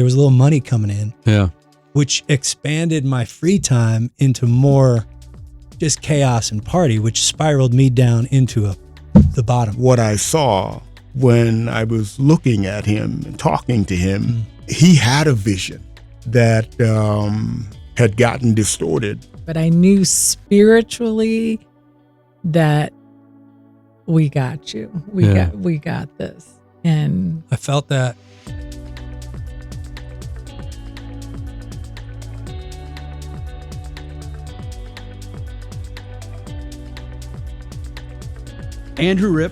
there was a little money coming in. Yeah. Which expanded my free time into more just chaos and party, which spiraled me down into the bottom. What I saw when I was looking at him and talking to him, he had a vision that had gotten distorted. But I knew spiritually that we got you. We got this. And I felt that. Andrew Ripp,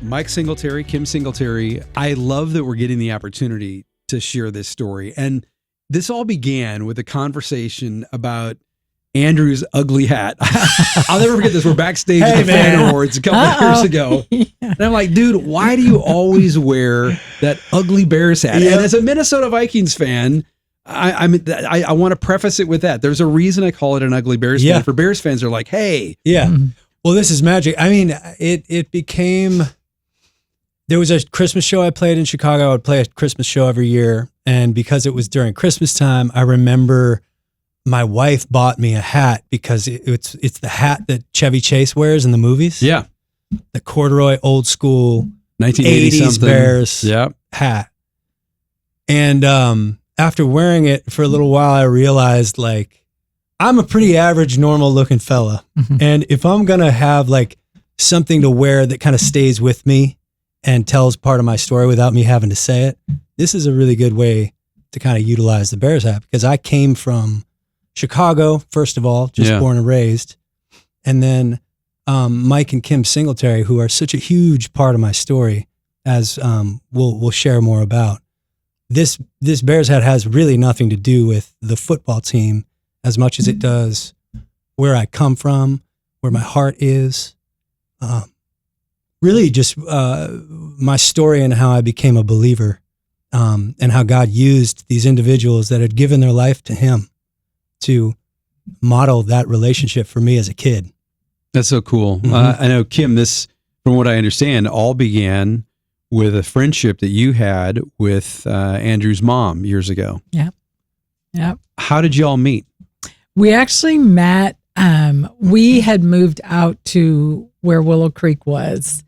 Mike Singletary, Kim Singletary. I love that we're getting the opportunity to share this story. And this all began with a conversation about Andrew's ugly hat. I'll never forget this. We're backstage at the Fan Awards a couple of years ago. And I'm like, dude, why do you always wear that ugly Bears hat? And as a Minnesota Vikings fan, I want to preface it with that. There's a reason I call it an ugly Bears fan. For Bears fans, they're like, hey. Yeah. Well, this is magic. I mean, it became, there was a Christmas show I played in Chicago. I would play a Christmas show every year. And because it was during Christmas time, I remember my wife bought me a hat because it's the hat that Chevy Chase wears in the movies. Yeah. The corduroy old school 1980 80s Bears hat. And after wearing it for a little while, I realized like, I'm a pretty average, normal looking fella. And if I'm going to have like something to wear that kind of stays with me and tells part of my story without me having to say it, this is a really good way to kind of utilize the Bears hat, because I came from Chicago, first of all, just born and raised. And then Mike and Kim Singletary, who are such a huge part of my story, as we'll share more about. This Bears hat has really nothing to do with the football team as much as it does where I come from, where my heart is. Really just my story and how I became a believer, and how God used these individuals that had given their life to him to model that relationship for me as a kid. That's so cool. I know, Kim, this, from what I understand, all began with a friendship that you had with Andrew's mom years ago. Yep. How did you all meet? We actually met, we had moved out to where Willow Creek was,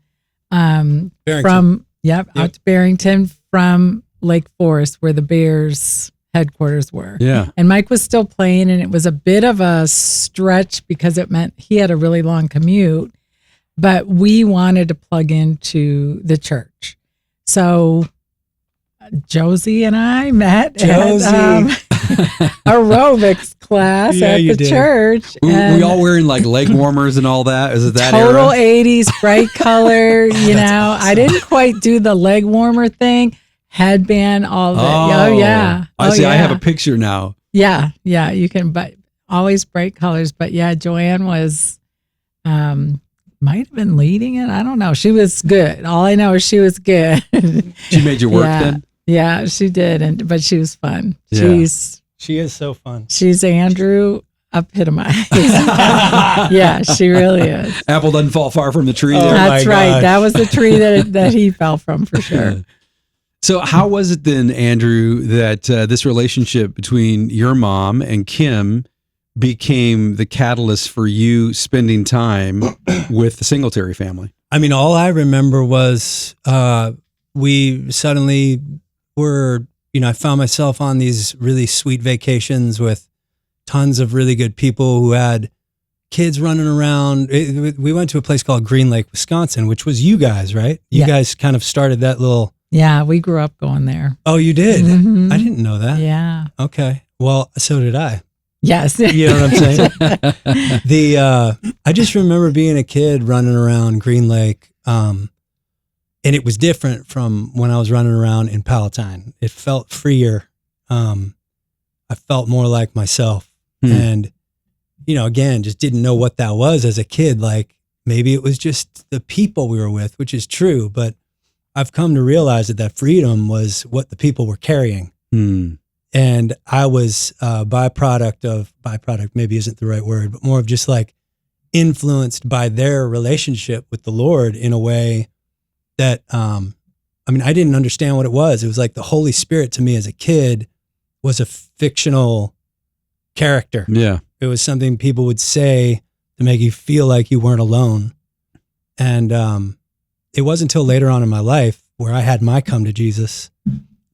out to Barrington from Lake Forest, where the Bears headquarters were. Yeah. And Mike was still playing, and it was a bit of a stretch because it meant he had a really long commute, but we wanted to plug into the church. So Josie and I met at aerobics class at the church. We all wearing like leg warmers and all that. Is it that total era? 80s, bright color, you know. Awesome. I didn't quite do the leg warmer thing. Headband, all of it. Oh yeah. I see. I have a picture now. Yeah. You can, but always bright colors. But yeah, Joanne was, might have been leading it. I don't know. She was good. All I know is she was good. She made you work then? Yeah, she did. But she was fun. Yeah. She is so fun. She's Andrew epitomized. Yeah, she really is. Apple doesn't fall far from the tree. That's right. Gosh. That was the tree that he fell from for sure. So how was it then, Andrew, that this relationship between your mom and Kim became the catalyst for you spending time with the Singletary family? I mean, all I remember was we suddenly were, I found myself on these really sweet vacations with tons of really good people who had kids running around. We went to a place called Green Lake, Wisconsin, which was you guys, right? You guys kind of started that little... Yeah, we grew up going there. Oh, you did? Mm-hmm. I didn't know that. Yeah. Okay. Well, so did I. Yes. You know what I'm saying? I just remember being a kid running around Green Lake, and it was different from when I was running around in Palatine. It felt freer. I felt more like myself. And, again, just didn't know what that was as a kid. Like maybe it was just the people we were with, which is true, but I've come to realize that freedom was what the people were carrying. And I was byproduct maybe isn't the right word, but more of just like influenced by their relationship with the Lord in a way that, I didn't understand what it was. It was like the Holy Spirit to me as a kid was a fictional character. Yeah. It was something people would say to make you feel like you weren't alone. And it wasn't until later on in my life where I had my come to Jesus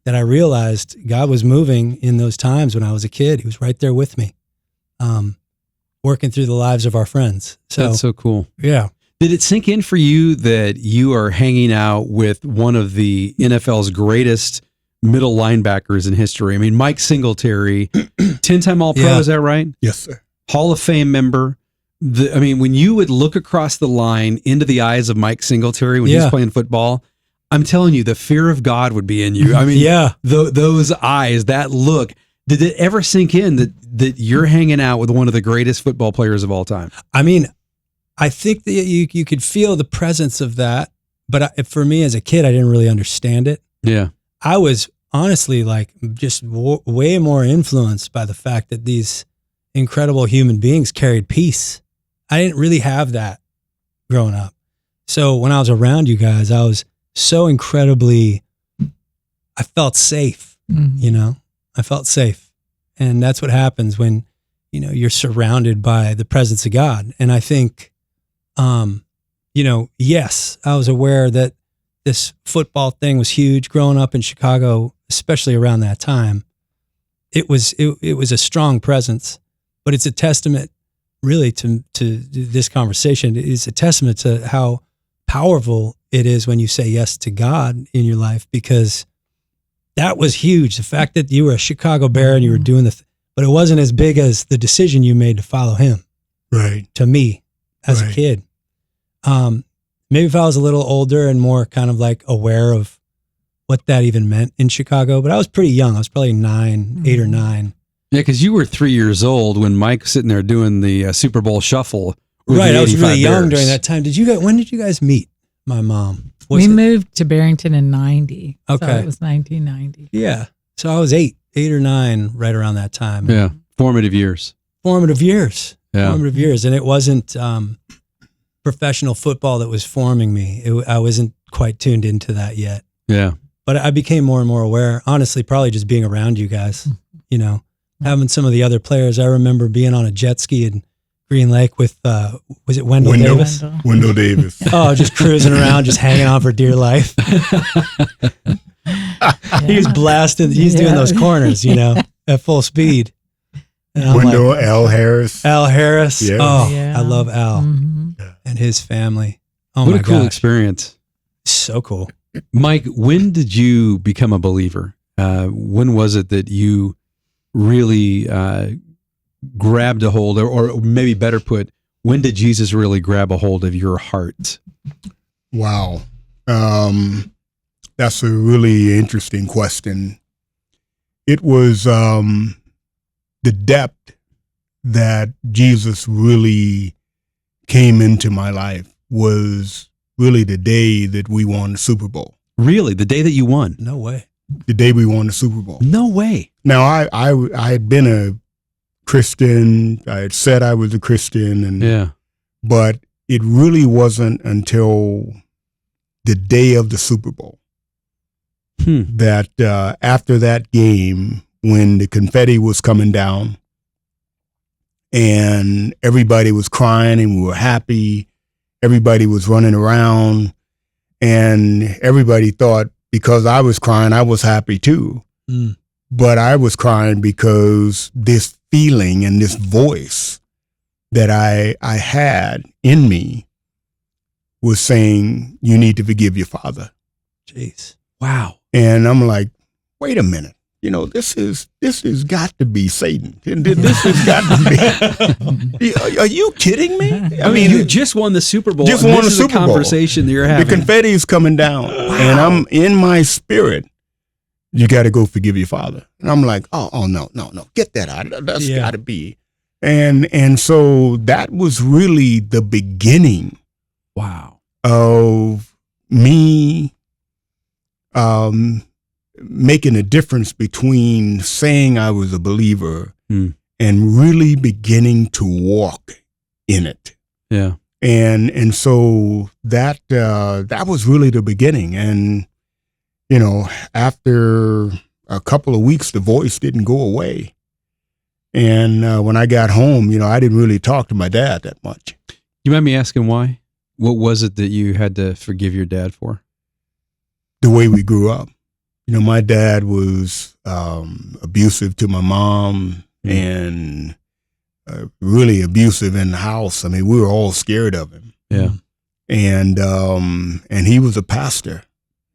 that I realized God was moving in those times when I was a kid. He was right there with me, working through the lives of our friends. So That's so cool. yeah. Did it sink in for you that you are hanging out with one of the NFL's greatest middle linebackers in history? I mean, Mike Singletary, 10-time All-Pro, Yeah. is that right? Yes, sir. Hall of Fame member. When you would look across the line into the eyes of Mike Singletary when he's Yeah. playing football, I'm telling you, the fear of God would be in you. I mean, Yeah. those eyes, that look. Did it ever sink in that you're hanging out with one of the greatest football players of all time? I mean, I think that you could feel the presence of that, but for me as a kid, I didn't really understand it. Yeah. I was honestly like just way more influenced by the fact that these incredible human beings carried peace. I didn't really have that growing up. So when I was around you guys, I was so incredibly, I felt safe, you know, I felt safe. And that's what happens when, you know, you're surrounded by the presence of God. And I think, you know, yes, I was aware that this football thing was huge growing up in Chicago, especially around that time. It was a strong presence, but it's a testament really to this conversation. It is a testament to how powerful it is when you say yes to God in your life, because that was huge. The fact that you were a Chicago Bear and you were doing but it wasn't as big as the decision you made to follow him. Right. To me as a kid. Maybe if I was a little older and more kind of like aware of what that even meant in Chicago, but I was pretty young. I was probably 8 or 9. Yeah, because you were 3 years old when Mike was sitting there doing the Super Bowl shuffle. With Right, the I was 85 really young Bears. during that time. When did you guys meet? My mom. We moved to Barrington in 90. Okay. So it was 1990. Yeah. So I was 8 or 9, right around that time. Yeah, formative years. Formative years. Yeah. Formative years. And it wasn't professional football that was forming me. I wasn't quite tuned into that yet. Yeah. But I became more and more aware, honestly, probably just being around you guys, you know, having some of the other players. I remember being on a jet ski in Green Lake with, was it Wendell Davis? Wendell Davis. Oh, just cruising around, just hanging on for dear life. He was blasting, he's doing those corners, you know, at full speed. And I'm Wendell, like, Al Harris. Al Harris. Yeah. Oh, Yeah. I love Al Mhm. and his family. Oh What my a cool gosh. experience. So cool. Mike, when did you become a believer? When was it that you really grabbed a hold, or maybe better put, when did Jesus really grab a hold of your heart? Wow. That's a really interesting question. It was the depth that Jesus really came into my life was really the day that we won the Super Bowl. Really? The day that you won? No way. The day we won the Super Bowl. No way. Now, I had been a Christian. I had said I was a Christian, and Yeah. but it really wasn't until the day of the Super Bowl that after that game, when the confetti was coming down and everybody was crying and we were happy, everybody was running around, and everybody thought because I was crying, I was happy too. Mm. But I was crying because this feeling and this voice that I had in me was saying, you need to forgive your father. Jeez. Wow. And I'm like, wait a minute. You know, this has got to be Satan. This has got to be. Are you kidding me? I mean, you just won the Super Bowl. Just and won this the is Super Bowl. Conversation that you're having. The confetti is coming down, and I'm in my spirit. You got to go forgive your father. And I'm like, oh no, get that out. That's got to be. And so that was really the beginning. Wow. Of me making a difference between saying I was a believer and really beginning to walk in it. Yeah. And so that was really the beginning. And, you know, after a couple of weeks, the voice didn't go away. And when I got home, I didn't really talk to my dad that much. You mind me asking why? What was it that you had to forgive your dad for? The way we grew up. My dad was abusive to my mom and really abusive in the house. I mean, we were all scared of him. Yeah. And he was a pastor.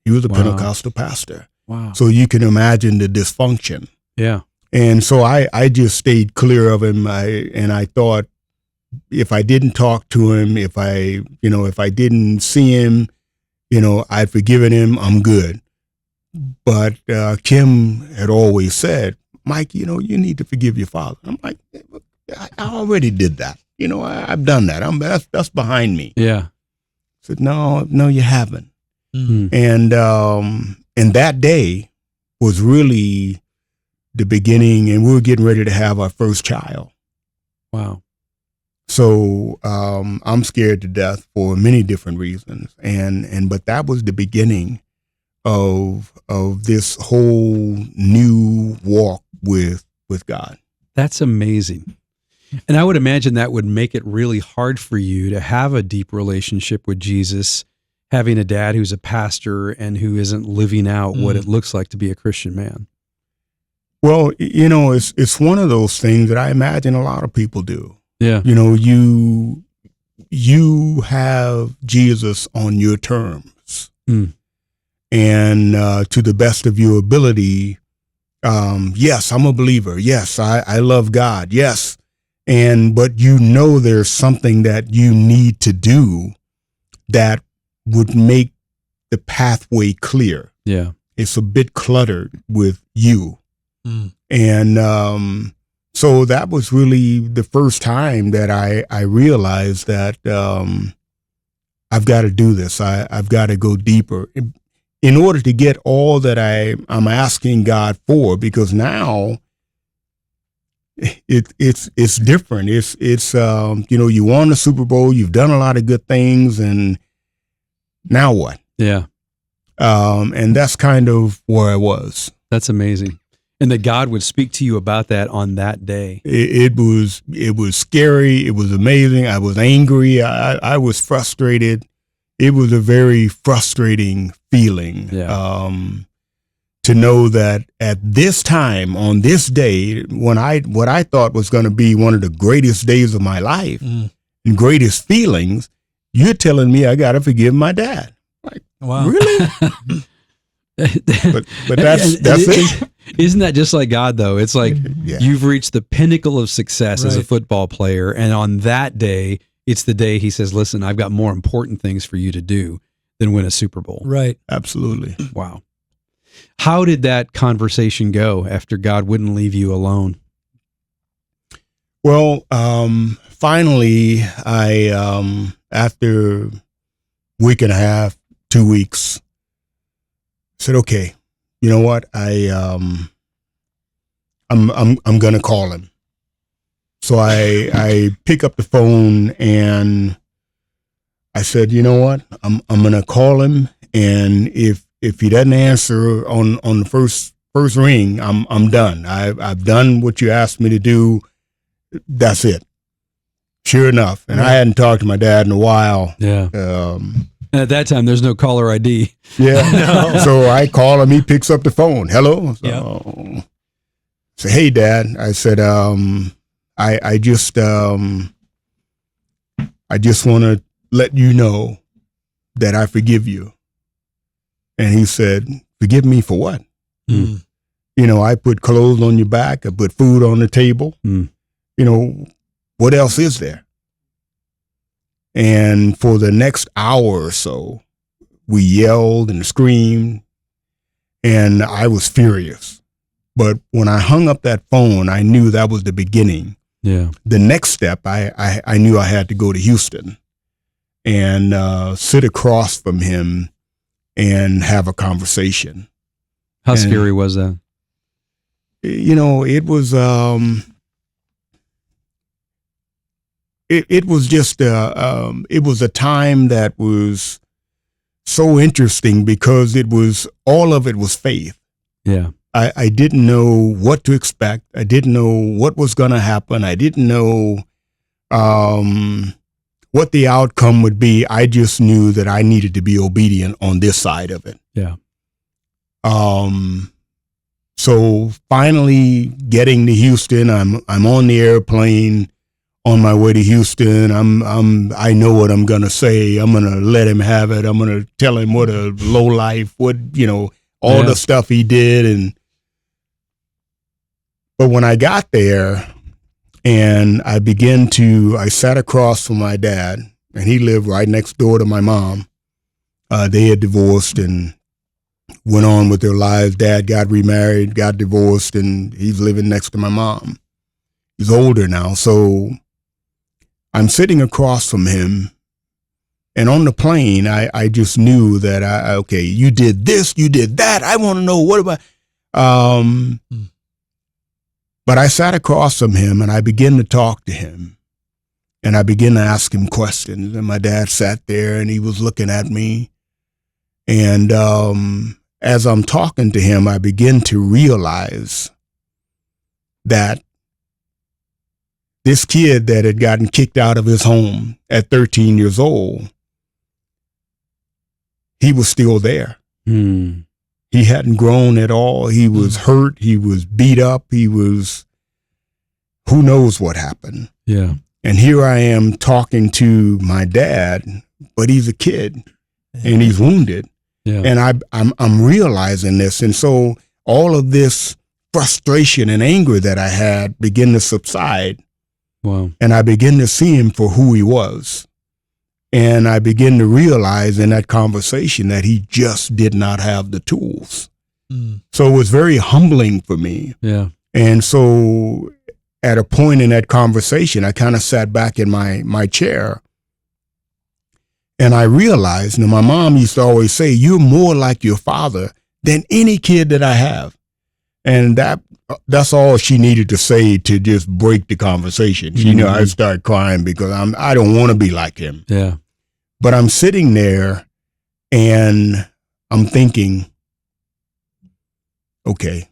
He was a Pentecostal pastor. Wow. So you can imagine the dysfunction. Yeah. And so I just stayed clear of him. And I thought if I didn't talk to him, if I didn't see him, I'd forgiven him, I'm good. But Kim had always said, Mike, you need to forgive your father. I'm like, I already did that. I've done that. That's behind me. Yeah. I said, no, you haven't. Mm-hmm. And that day was really the beginning, and we were getting ready to have our first child. Wow. So I'm scared to death for many different reasons, but that was the beginning of this whole new walk with God. That's amazing. And I would imagine that would make it really hard for you to have a deep relationship with Jesus, having a dad who's a pastor and who isn't living out what it looks like to be a Christian man. Well, it's one of those things that I imagine a lot of people do. Yeah. You have Jesus on your terms. And to the best of your ability, yes, I'm a believer. Yes, I love God. Yes. But there's something that you need to do that would make the pathway clear. Yeah. It's a bit cluttered with you. And so that was really the first time that I realized that I've got to do this. I've got to go deeper in order to get all that I'm asking God for, because now it's different. It's you won the Super Bowl, you've done a lot of good things, and now what? Yeah. And that's kind of where I was. That's amazing. And that God would speak to you about that on that day. It was scary. It was amazing. I was angry. I was frustrated. It was a very frustrating feeling. Yeah. To know that at this time, on this day, what I thought was going to be one of the greatest days of my life and greatest feelings, you're telling me I got to forgive my dad. Like, wow. Really? but that's it. Isn't that just like God, though? It's like you've reached the pinnacle of success as a football player, and on that day, it's the day he says, listen, I've got more important things for you to do than win a Super Bowl. Right. Absolutely. Wow. How did that conversation go after God wouldn't leave you alone? Well, finally, I after a week and a half, 2 weeks, said, okay, you know what? I'm gonna call him. So I pick up the phone and I said, you know what? I'm gonna call him, and if he doesn't answer on the first ring, I'm done. I've done what you asked me to do. That's it. Sure enough, and I hadn't talked to my dad in a while. Yeah. And at that time, there's no caller ID. Yeah. No. So I call him. He picks up the phone. Hello. So, say, hey, Dad. I said, I just want to let you know that I forgive you. And he said, forgive me for what? I put clothes on your back. I put food on the table. What else is there? And for the next hour or so, we yelled and screamed, and I was furious. But when I hung up that phone, I knew that was the beginning. Yeah. The next step, I knew I had to go to Houston and sit across from him and have a conversation. How scary was that? It was it was just it was a time that was so interesting because all of it was faith. Yeah. I didn't know what to expect. I didn't know what was going to happen. I didn't know what the outcome would be. I just knew that I needed to be obedient on this side of it. Yeah. So finally getting to Houston, I'm on the airplane on my way to Houston. I know what I'm going to say. I'm going to let him have it. I'm going to tell him what a low life, all the stuff he did. But when I got there and I sat across from my dad, and he lived right next door to my mom. They had divorced and went on with their lives. Dad got remarried, got divorced, and he's living next to my mom. He's older now. So I'm sitting across from him, and on the plane, I just knew that, okay, you did this, you did that. I want to know what about, but I sat across from him and I began to talk to him, and I began to ask him questions. And my dad sat there and he was looking at me. And as I'm talking to him, I begin to realize that this kid that had gotten kicked out of his home at 13 years old, he was still there. He hadn't grown at all. He was hurt. He was beat up. Who knows what happened. Yeah. And here I am talking to my dad, but he's a kid and he's wounded. Yeah. And I'm realizing this. And so all of this frustration and anger that I had began to subside. Wow. And I began to see him for who he was. And I began to realize in that conversation that he just did not have the tools. So it was very humbling for me. Yeah. And so at a point in that conversation, I kind of sat back in my chair. And I realized, my mom used to always say, you're more like your father than any kid that I have. And that's all she needed to say to just break the conversation. I started crying because I don't want to be like him. Yeah. But I'm sitting there and I'm thinking, okay,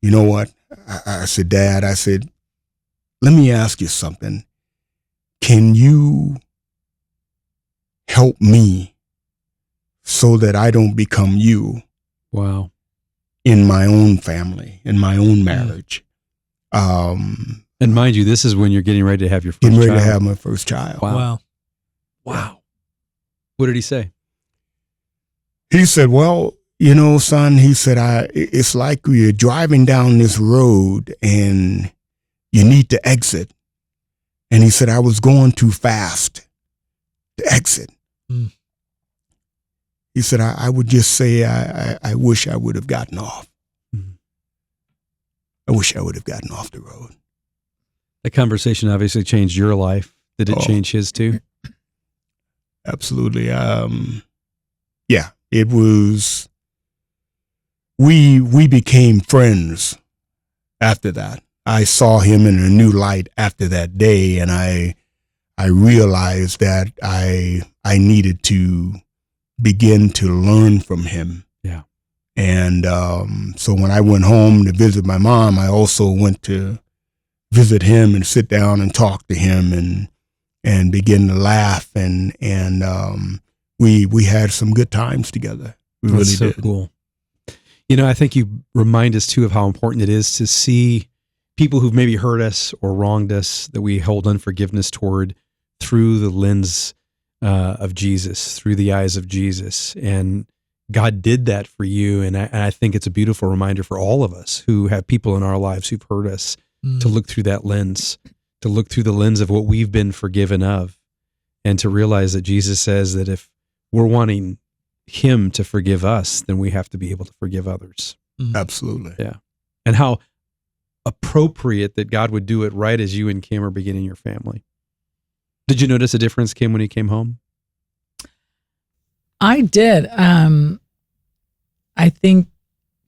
you know what? I said, Dad, let me ask you something. Can you help me so that I don't become you? Wow. In my own family, in my own marriage. And mind you, this is when you're getting ready to have your first child. Getting ready to have my first child. Wow. What did he say? He said, well, son, he said, it's like you're driving down this road and you need to exit. And he said, I was going too fast to exit. He said, I would just say, I wish I would have gotten off. I wish I would have gotten off the road. The conversation obviously changed your life. Did it change his too? Absolutely. Yeah, it was, we became friends after that. I saw him in a new light after that day, and I realized that I needed to begin to learn from him. Yeah. And so when I went home to visit my mom, I also went to visit him and sit down and talk to him and begin to laugh. And we had some good times together. We really That's so did. Cool. I think you remind us too of how important it is to see people who've maybe hurt us or wronged us that we hold unforgiveness toward through the lens of Jesus, through the eyes of Jesus. And God did that for you. And I think it's a beautiful reminder for all of us who have people in our lives who've hurt us to look through that lens, to look through the lens of what we've been forgiven of, and to realize that Jesus says that if we're wanting him to forgive us, then we have to be able to forgive others. Absolutely. Yeah. And how appropriate that God would do it right as you and Kim are beginning your family. Did you notice a difference, Kim, when he came home? I did. I think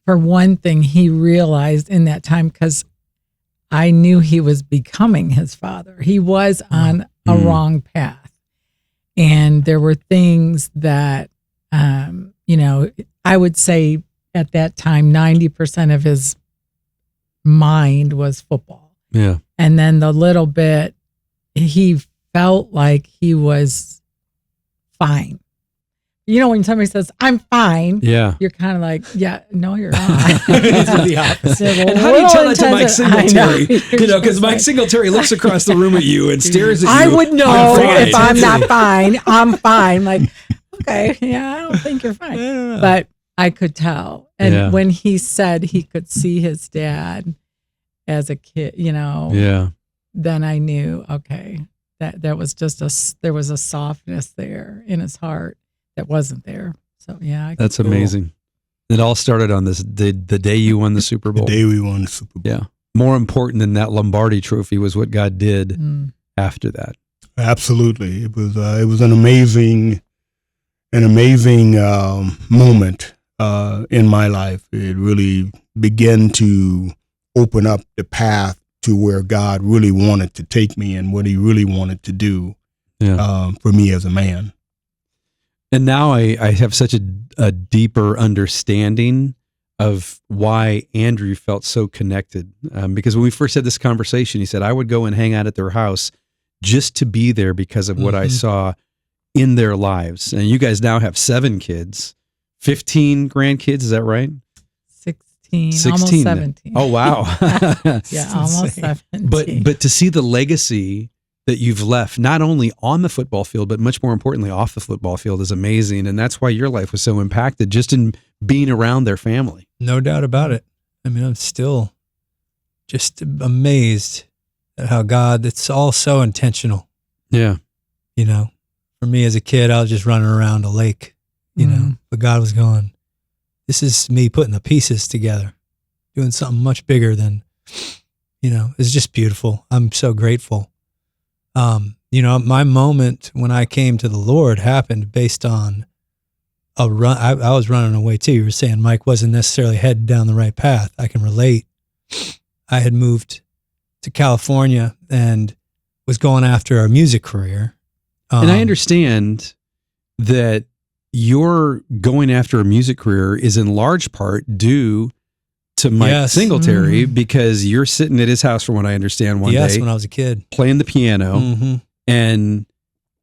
for one thing, he realized in that time, because I knew he was becoming his father. He was on a wrong path. And there were things that, I would say at that time, 90% of his mind was football. Yeah. And then the little bit, he felt like he was fine. You know, when somebody says, I'm fine, Yeah. you're kind of like, yeah, no, you're not. It's the opposite. And how do you tell that to Mike Singletary? Because Mike Singletary looks across the room at you and stares at you. I would know I'm if I'm not fine. I'm fine. Like, okay, yeah, I don't think you're fine. But I could tell. And when he said he could see his dad as a kid, you know, then I knew, okay, that was just there was a softness there in his heart that wasn't there. So yeah, that's amazing. It all started on the day you won the Super Bowl. The day we won the Super Bowl. Yeah. More important than that Lombardi trophy was what God did after that. Absolutely. It was an amazing moment in my life. It really began to open up the path to where God really wanted to take me and what he really wanted to do for me as a man. And now I have such a deeper understanding of why Andrew felt so connected. Because when we first had this conversation, he said, I would go and hang out at their house just to be there because of what I saw in their lives. And you guys now have 7 kids, 15 grandkids, is that right? 16. Almost 17. Oh, wow. Yeah, almost 17. But to see the legacy that you've left, not only on the football field, but much more importantly, off the football field is amazing. And that's why your life was so impacted just in being around their family. No doubt about it. I mean, I'm still just amazed at how God, it's all so intentional. Yeah. You know, for me as a kid, I was just running around a lake, you know, but God was going, this is me putting the pieces together, doing something much bigger than, you know, it's just beautiful. I'm so grateful. You know, my moment when I came to the Lord happened based on a run. I was running away too. You were saying Mike wasn't necessarily headed down the right path. I can relate. I had moved to California and was going after a music career. And I understand that your going after a music career is in large part due to Mike Singletary because you're sitting at his house, from what I understand, one day. When I was a kid. Playing the piano. And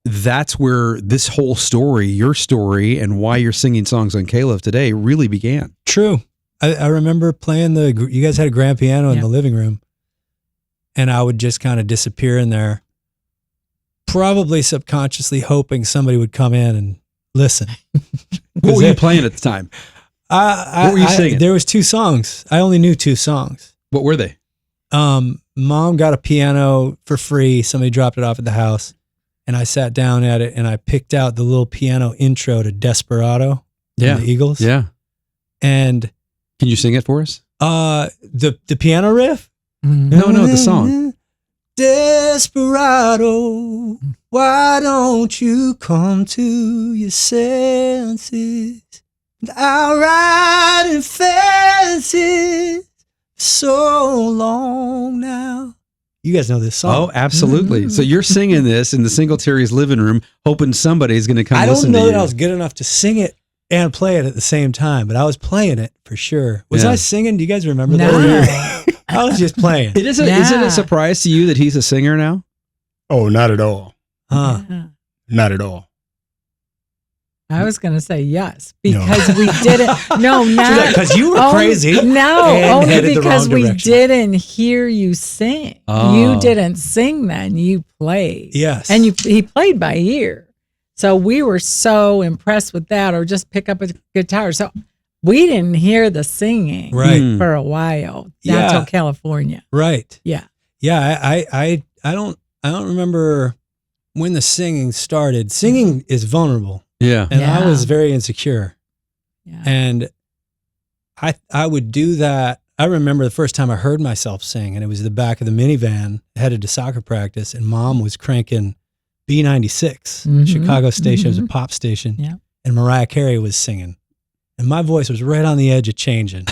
that's where this whole story, your story, and why you're singing songs on K-Love today really began. True. I remember playing you guys had a grand piano in the living room, and I would just kind of disappear in there, probably subconsciously hoping somebody would come in and listen. What were you playing at the time? What were you singing? There was 2 songs. I only knew 2 songs. What were they? Mom got a piano for free. Somebody dropped it off at the house, and I sat down at it and I picked out the little piano intro to Desperado. The Eagles. Yeah. And can you sing it for us? The piano riff? No, the song. Desperado, why don't you come to your senses? I'll ride in fancies so long now. You guys know this song. Oh, absolutely. So you're singing this in the Singletarys living room, hoping somebody's going to come listen to you. I don't know that I was good enough to sing it and play it at the same time, but I was playing it for sure. Was I singing? Do you guys remember that? I was just playing. Is it a surprise to you that he's a singer now? Oh, not at all. Not at all. I was going to say yes, because we didn't. No, not because you were crazy. No, only because we didn't hear you sing. Oh. You didn't sing then. You played. Yes. And he played by ear. So we were so impressed with that, or just pick up a guitar. So we didn't hear the singing for a while. Not till California. Right. Yeah. Yeah. I don't remember when the singing started. Singing is vulnerable. Yeah. And I was very insecure. Yeah. And I would do that. I remember the first time I heard myself sing, and it was the back of the minivan headed to soccer practice, and Mom was cranking B96, Chicago station. It was a pop station. Yeah. And Mariah Carey was singing. And my voice was right on the edge of changing.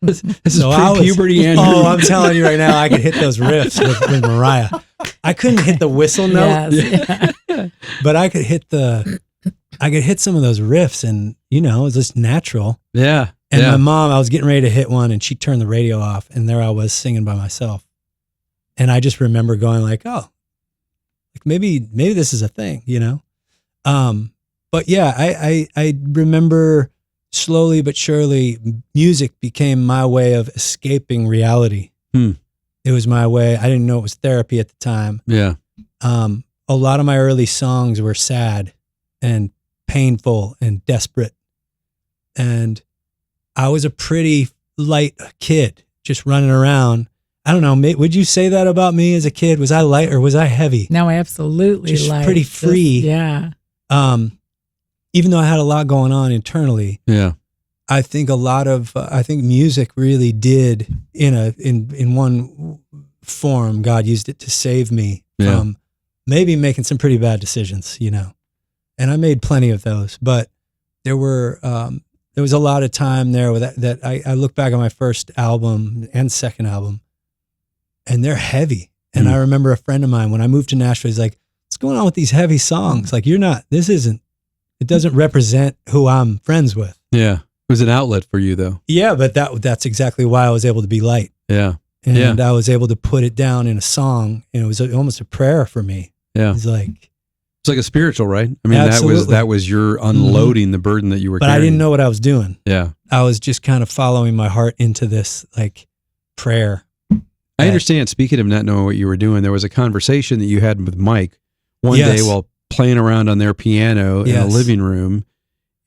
This is pre-puberty, Andrew. Oh, I'm telling you right now, I could hit those riffs with Mariah. I couldn't hit the whistle note, Yes. but I could hit the I could hit some of those riffs, and it was just natural. Yeah. And my mom, I was getting ready to hit one, and she turned the radio off, and there I was singing by myself. And I just remember going like, oh, like maybe this is a thing, But yeah, I remember slowly but surely music became my way of escaping reality. It was my way. I didn't know it was therapy at the time. Yeah. A lot of my early songs were sad and painful and desperate. And I was a pretty light kid, just running around. I don't know. Would you say that about me as a kid? Was I light or was I heavy? No, absolutely just light. Pretty free. Yeah. Even though I had a lot going on internally. Yeah. I think I think music really did in one form. God used it to save me from maybe making some pretty bad decisions, and I made plenty of those, but there was a lot of time there with that I look back on my first album and second album, and they're heavy. And I remember a friend of mine, when I moved to Nashville, he's like, what's going on with these heavy songs? Like, it doesn't represent who I'm friends with. Yeah. It was an outlet for you though. Yeah, but that's exactly why I was able to be light. Yeah. And I was able to put it down in a song, and it was almost a prayer for me. Yeah. It's like a spiritual, right? I mean, absolutely. that was your unloading the burden that you were carrying. But I didn't know what I was doing. Yeah. I was just kind of following my heart into this like prayer. I understand. Speaking of not knowing what you were doing, there was a conversation that you had with Mike one day while playing around on their piano in a living room.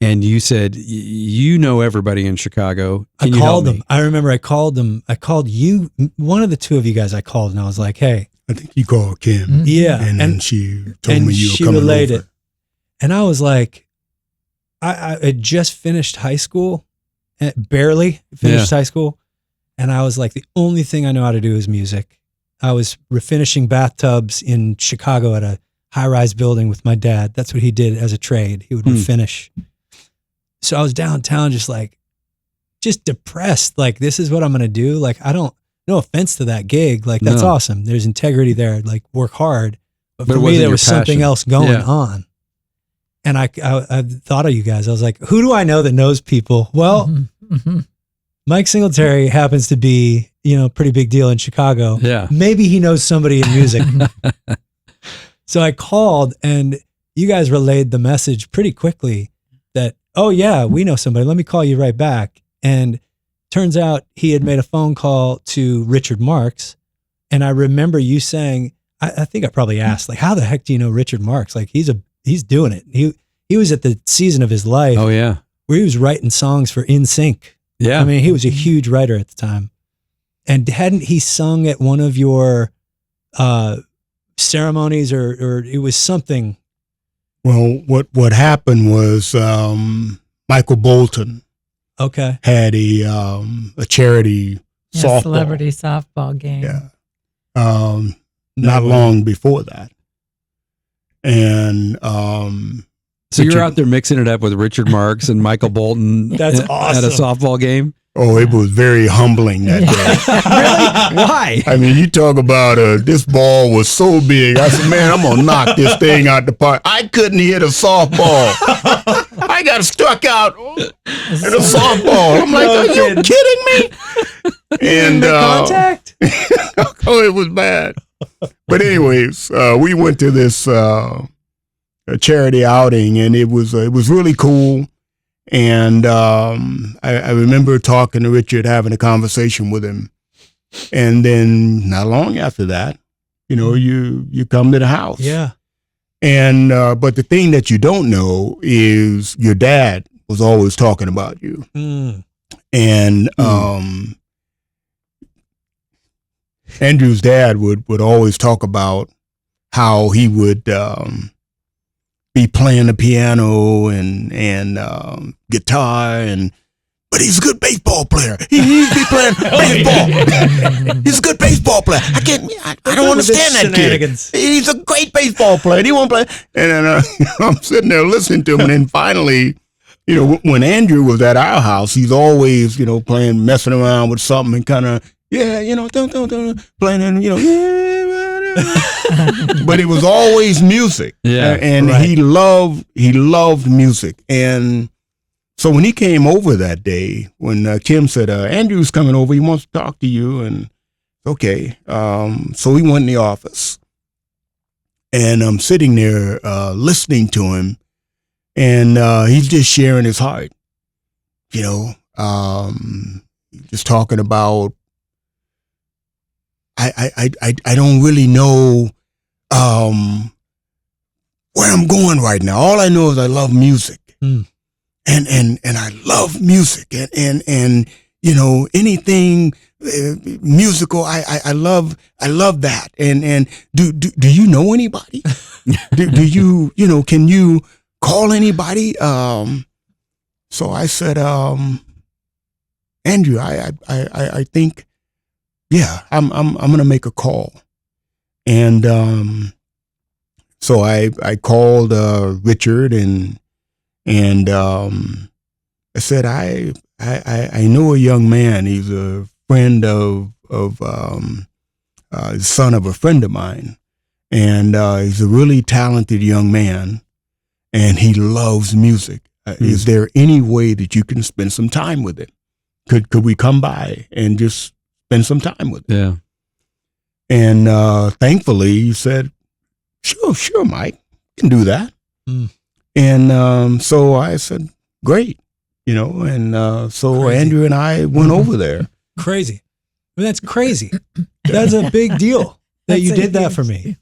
And you said, everybody in Chicago. Can you help me? I remember I called them. I called you, one of the two of you guys I called, and I was like, hey. I think you called Kim. Yeah. And then she told me you were coming relayed over. It. And I was like, I had just finished high school, barely finished high school. And I was like, the only thing I know how to do is music. I was refinishing bathtubs in Chicago at a high-rise building with my dad. That's what he did as a trade. He would refinish. So I was downtown just depressed. Like, this is what I'm going to do. Like, no offense to that gig. Like, that's awesome. There's integrity there. Like, work hard. But for me, there was something else going on. And I thought of you guys. I was like, who do I know that knows people? Well, Mike Singletary happens to be, pretty big deal in Chicago. Yeah. Maybe he knows somebody in music. So I called, and you guys relayed the message pretty quickly that, oh yeah, we know somebody. Let me call you right back. And turns out he had made a phone call to Richard Marx. And I remember you saying, I think I probably asked, like, how the heck do you know Richard Marx? Like, he's doing it. He was at the season of his life. Oh yeah. Where he was writing songs for NSYNC. Yeah. I mean, he was a huge writer at the time. And hadn't he sung at one of your ceremonies or it was something? Well, what happened was Michael Bolton had a charity softball. Celebrity softball game. Yeah. Not long before that. And so you're out there mixing it up with Richard Marx and Michael Bolton. That's awesome. At a softball game. Oh, it was very humbling that day. Really? Why? I mean, you talk about this ball was so big. I said, man, I'm going to knock this thing out the park. I couldn't hit a softball. I got struck out in a softball. I'm like, are you kidding me? And contact? Oh, it was bad. But anyways, we went to this charity outing, and it was really cool. And I remember talking to Richard, having a conversation with him. And then not long after that, you come to the house. Yeah. And but the thing that you don't know is your dad was always talking about you. And Andrew's dad would always talk about how he would be playing the piano and guitar, but he's a good baseball player. He needs to be playing baseball. He's a good baseball player. I don't understand that kid. He's a great baseball player. He won't play. And then I'm sitting there listening to him, and then finally, when Andrew was at our house, he's always, messing around with something and kind of, playing, but it was always music. Yeah, and right. he loved music. And so when he came over that day, when Kim said, Andrew's coming over, he wants to talk to you, and okay. So we went in the office, and I'm sitting there listening to him, and he's just sharing his heart, you know, just talking about, I don't really know where I'm going right now. All I know is I love music. And I love music, and you know, anything musical, I love that. And do you know anybody? do you know, can you call anybody? So I said, Andrew, I think, yeah, I'm gonna make a call. And so I called Richard, and I said, I know a young man. He's a friend of the son of a friend of mine, and he's a really talented young man, and he loves music. Is there any way that you can spend some time with him? Could we come by and just spend some time with him? Yeah. And thankfully, he said, sure, Mike, can do that. And so I said, great, you know, and so Crazy. Andrew and I went over there. Crazy. I mean, that's crazy. That's a big deal that you did that for me.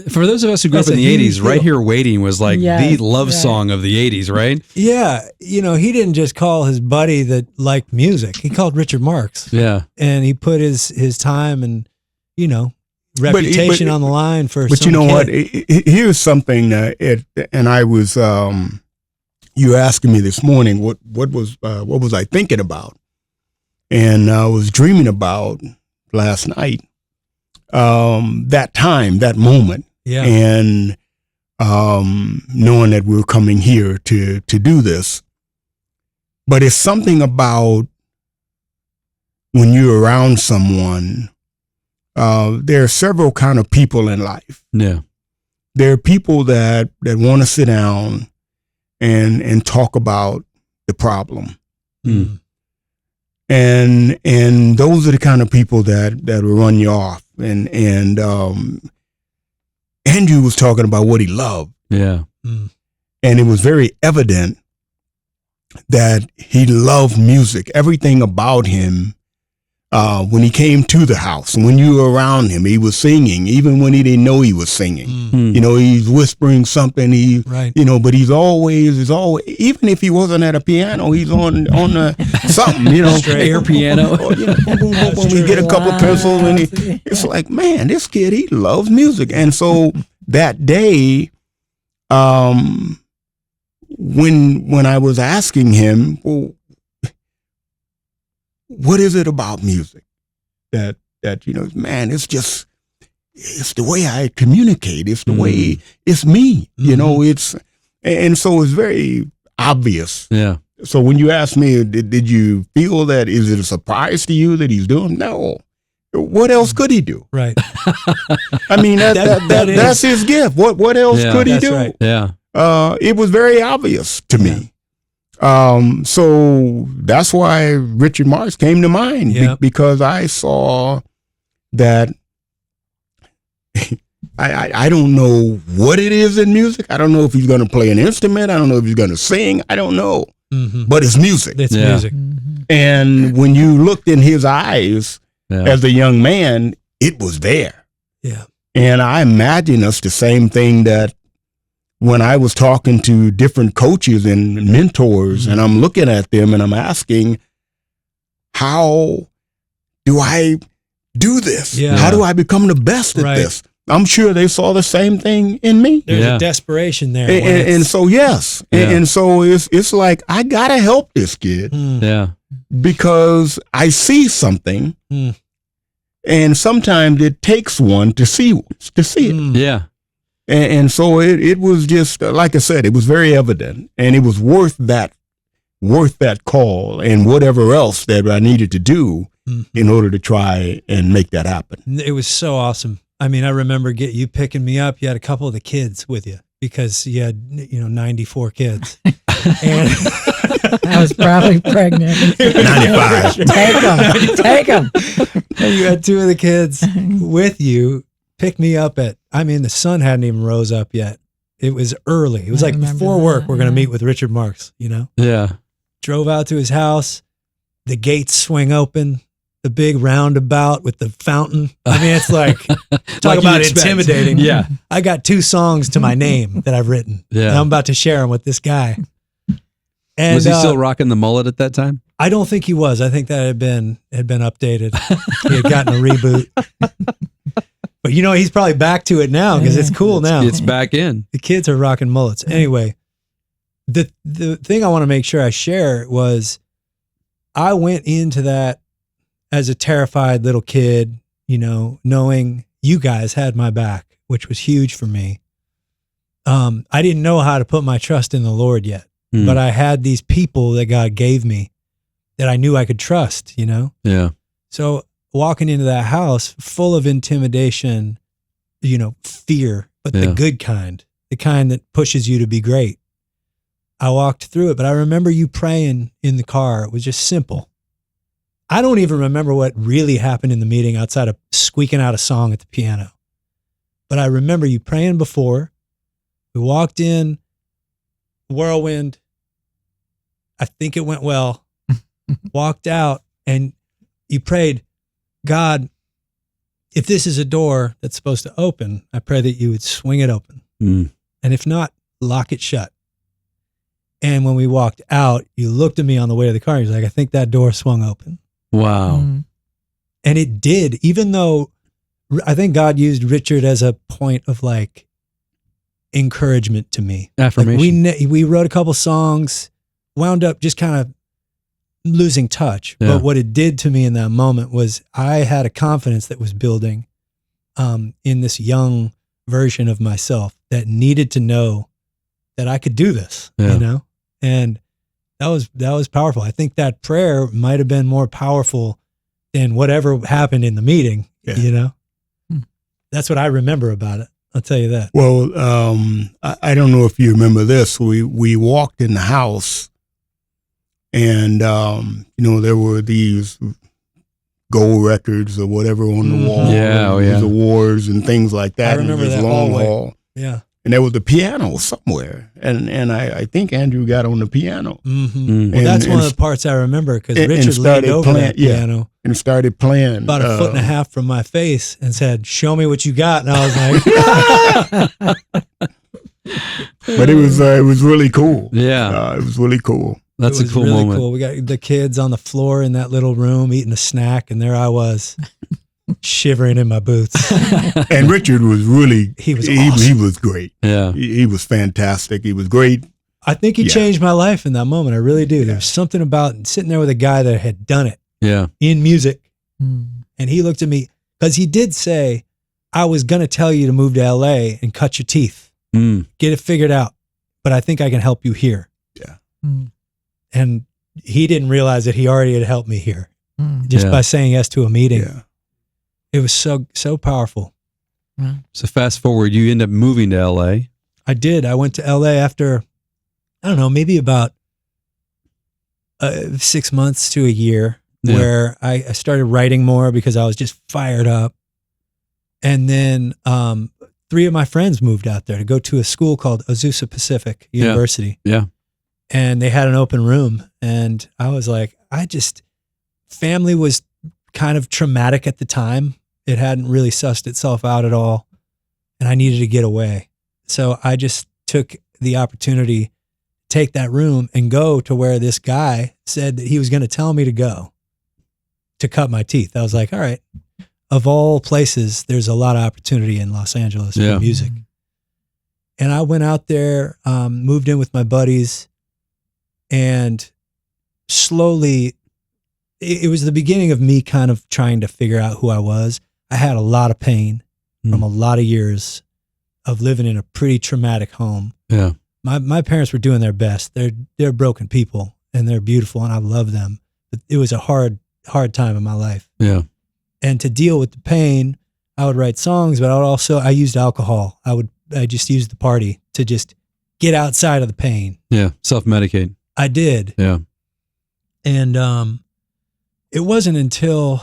For those of us who grew up That's in a the huge 80s, Right deal. Here Waiting was like Yes, the love right. song of the 80s, right? Yeah. You know, he didn't just call his buddy that liked music. He called Richard Marx, Yeah. and he put his time and, you know, reputation on the line for But some you know what? kid. Here's something, and I was, you were asking me this morning, what was I thinking about? And I was dreaming about last night, that time, that moment. Yeah. And knowing that we were coming here to do this. But it's something about when you're around someone, there are several kind of people in life. Yeah. There are people that want to sit down and talk about the problem. Mm. And those are the kind of people that will run you off. And Andrew was talking about what he loved. Yeah. And it was very evident that he loved music. Everything about him, when he came to the house, when you were around him, he was singing, even when he didn't know he was singing. Mm. You know, he's whispering something. Right. You know, but he's always, even if he wasn't at a piano, he's on something. You know, Air piano. Or, you know, boom, boom, boom, boom. We get a couple pencils, and it's like, man, this kid, he loves music. And so that day, when I was asking him, well, what is it about music that you know, man, it's the way I communicate. It's the way it's me, you know, and so it's very obvious. Yeah. So when you ask me, did you feel that, is it a surprise to you that he's doing? No. What else could he do? Right. I mean, that's his gift. What else Yeah. could he That's do? right. Yeah. It was very obvious to me. So that's why Richard Marx came to mind, Yeah. because I saw that I don't know what it is in music. I don't know if he's going to play an instrument. I don't know if he's going to sing. I don't know. But it's music. It's Yeah. music. And when you looked in his eyes Yeah. as a young man, it was there. Yeah. And I imagine us the same thing that when I was talking to different coaches and mentors, and I'm looking at them and I'm asking, how do I do this? Yeah. How do I become the best at Right. this? I'm sure they saw the same thing in me. There's Yeah. a desperation there. when And it's- so, yes. Yeah. And so it's like, I got to help this kid Yeah. because I see something. Mm. And sometimes it takes one to see it. Yeah. And so it was just, like I said, it was very evident, and it was worth that call and whatever else that I needed to do in order to try and make that happen. It was so awesome. I mean, I remember you picking me up. You had a couple of the kids with you because you had, 94 kids. And I was probably pregnant. 95. Take them. And you had two of the kids with you pick me up the sun hadn't even rose up yet. It was early. It was like before work, we're going to meet with Richard Marx, Yeah. Drove out to his house. The gates swing open. The big roundabout with the fountain. I mean, it's like, talk about intimidating. Yeah. I got 2 songs to my name that I've written. Yeah. And I'm about to share them with this guy. And was he still rocking the mullet at that time? I don't think he was. I think that had been updated. He had gotten a reboot. But he's probably back to it now because it's cool now. It's back in. The kids are rocking mullets. Anyway, the thing I want to make sure I share was I went into that as a terrified little kid, knowing you guys had my back, which was huge for me. I didn't know how to put my trust in the Lord yet, but I had these people that God gave me that I knew I could trust, Yeah. So walking into that house full of intimidation, fear, but the good kind, the kind that pushes you to be great. I walked through it, but I remember you praying in the car. It was just simple. I don't even remember what really happened in the meeting outside of squeaking out a song at the piano. But I remember you praying before. We walked in, whirlwind. I think it went well. Walked out, and you prayed, God, if this is a door that's supposed to open, I pray that you would swing it open. And if not, lock it shut. And when we walked out, you looked at me on the way to the car. You're like, I think that door swung open. Wow. And it did, even though I think God used Richard as a point of like encouragement to me. Affirmation. Like we wrote a couple songs, wound up just kind of losing touch. Yeah. But what it did to me in that moment was I had a confidence that was building in this young version of myself that needed to know that I could do this, and that was powerful. I think that prayer might have been more powerful than whatever happened in the meeting, That's what I remember about it. I'll tell you that. Well, I don't know if you remember this. We walked in the house, and there were these gold records or whatever on the wall. These awards and things like that. I remember in this that long hallway. hall. Yeah. And there was a piano somewhere, and I think Andrew got on the piano. Well, that's one of the parts I remember because Richard leaned over that piano and started playing about a foot and a half from my face and said, "Show me what you got." And I was like, but it was really cool. Yeah, it was really cool. That's a cool really moment. Cool. We got the kids on the floor in that little room eating a snack, and there I was. Shivering in my boots. And Richard was really, he was great. Yeah. He was fantastic. He was great. I think he changed my life in that moment. I really do. There was something about sitting there with a guy that had done it in music. And he looked at me because he did say, I was going to tell you to move to LA and cut your teeth, get it figured out. But I think I can help you here. Yeah. And he didn't realize that he already had helped me here just by saying yes to a meeting. Yeah. It was so powerful. So fast forward, you end up moving to LA. I did. I went to LA after, I don't know, maybe about 6 months to a year where I started writing more because I was just fired up. And then 3 of my friends moved out there to go to a school called Azusa Pacific University. Yeah. And they had an open room. And I was like, family was kind of traumatic at the time. It hadn't really sussed itself out at all. And I needed to get away. So I just took the opportunity to take that room and go to where this guy said that he was going to tell me to go to cut my teeth. I was like, all right, of all places, there's a lot of opportunity in Los Angeles for music. And I went out there, moved in with my buddies, and slowly, it was the beginning of me kind of trying to figure out who I was. I had a lot of pain from a lot of years of living in a pretty traumatic home. Yeah. My parents were doing their best. They're broken people and they're beautiful and I love them. But it was a hard time in my life. Yeah. And to deal with the pain, I would write songs, but I used alcohol. I just used the party to just get outside of the pain. Yeah. Self-medicate. I did. Yeah. And it wasn't until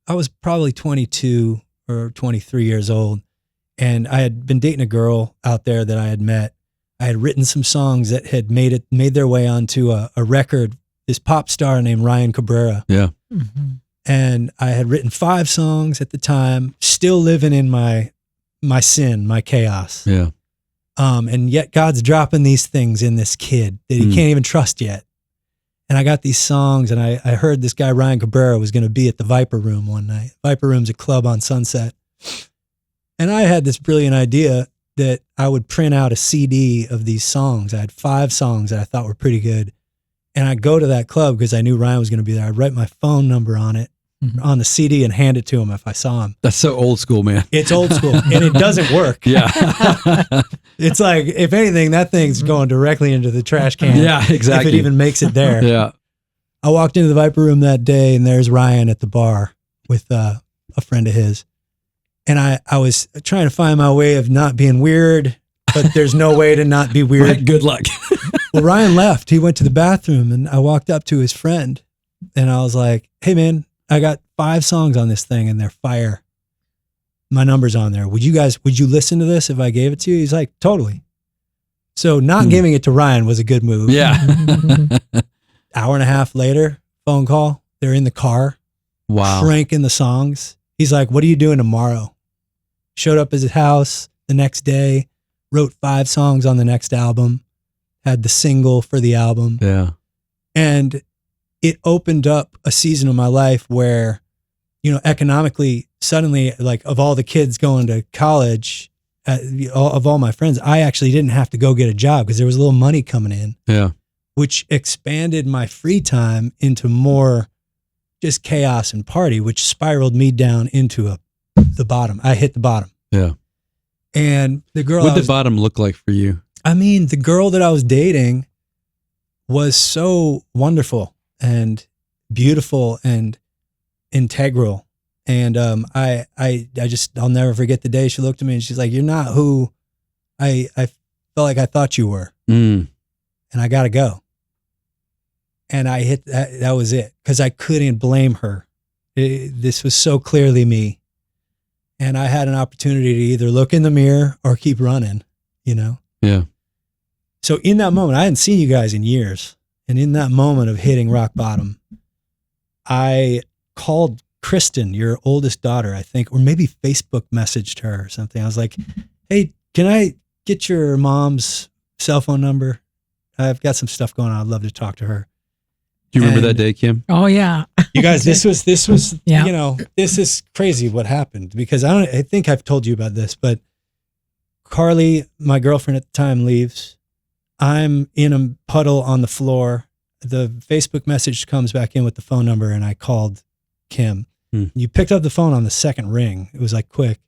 I was probably 22 or 23 years old, and I had been dating a girl out there that I had met. I had written some songs that had made their way onto a record, this pop star named Ryan Cabrera. Yeah. Mm-hmm. And I had written 5 songs at the time, still living in my sin, my chaos. Yeah. And yet God's dropping these things in this kid that he can't even trust yet. And I got these songs, and I heard this guy, Ryan Cabrera, was going to be at the Viper Room one night. Viper Room's a club on Sunset. And I had this brilliant idea that I would print out a CD of these songs. I had 5 songs that I thought were pretty good. And I'd go to that club because I knew Ryan was going to be there. I'd write my phone number on it, on the CD, and hand it to him if I saw him. That's so old school, man. It's old school, and it doesn't work. Yeah. It's like, if anything, that thing's going directly into the trash can. Yeah, exactly. If it even makes it there. Yeah. I walked into the Viper Room that day, and there's Ryan at the bar with a friend of his. And I was trying to find my way of not being weird, but there's no way to not be weird. Right, good luck. Well, Ryan left. He went to the bathroom, and I walked up to his friend, and I was like, hey, man, I got 5 songs on this thing, and they're fire. My number's on there. Would you listen to this if I gave it to you? He's like, totally. So not giving it to Ryan was a good move. Yeah. Hour and a half later, phone call. They're in the car. Wow. Cranking the songs. He's like, what are you doing tomorrow? Showed up at his house the next day, wrote 5 songs on the next album, had the single for the album. Yeah. And it opened up a season of my life where, economically, suddenly, like, of all the kids going to college, of all my friends, I actually didn't have to go get a job because there was a little money coming in. Yeah. Which expanded my free time into more just chaos and party, which spiraled me down into the bottom. I hit the bottom. Yeah. And the girl, what did the bottom look like for you? I mean, the girl that I was dating was so wonderful and beautiful and integral. And I'll never forget the day she looked at me and she's like, you're not who I felt like I thought you were. And I got to go. And I hit that. That was it. Because I couldn't blame her. This was so clearly me. And I had an opportunity to either look in the mirror or keep running, Yeah. So in that moment, I hadn't seen you guys in years. And in that moment of hitting rock bottom, I called Kristen, your oldest daughter, I think, or maybe Facebook messaged her or something. I was like, hey, can I get your mom's cell phone number? I've got some stuff going on. I'd love to talk to her. Do you remember that day, Kim? Oh yeah. You guys, this was, Yeah. This is crazy what happened because I think I've told you about this, but Carly, my girlfriend at the time, leaves. I'm in a puddle on the floor. The Facebook message comes back in with the phone number and I called Kim. You picked up the phone on the second ring. It was like quick.